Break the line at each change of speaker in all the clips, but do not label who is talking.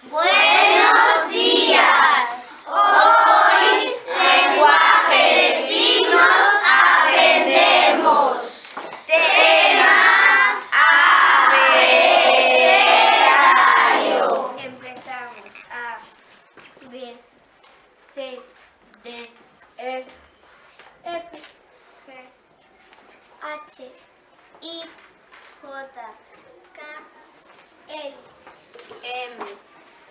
Buenos días. Hoy, lenguaje de signos aprendemos. Tema abecedario.
Empezamos. A, B, C, D, E, F, G, H, I, J, K, L, M,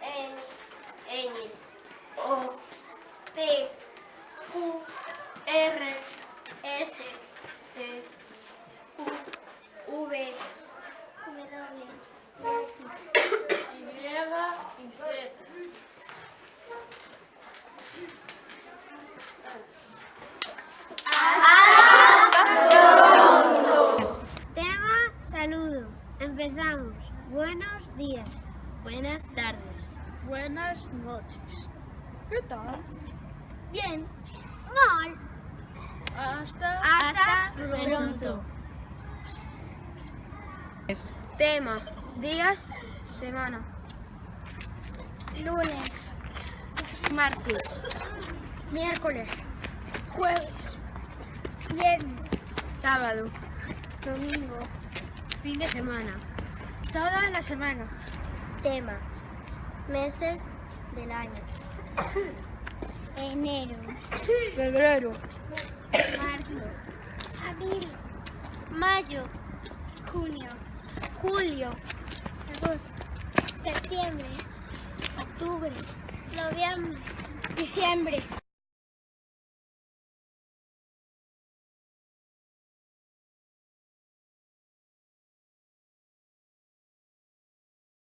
N, N, O, P, Q, R, S, T, U, V, W, X, Y y Z. Tema saludo. Empezamos. Buenos días. Buenas tardes. Buenas noches. ¿Qué tal? Bien. Mal. Hasta pronto. Tema. Días. Semana. Lunes. Martes. Miércoles. Jueves. Viernes. Sábado. Domingo. Fin de semana. Toda la semana. Tema. Meses del año. Enero. Febrero. Marzo. Abril. Mayo. Junio. Julio. Agosto. Septiembre. Octubre. Noviembre. Diciembre.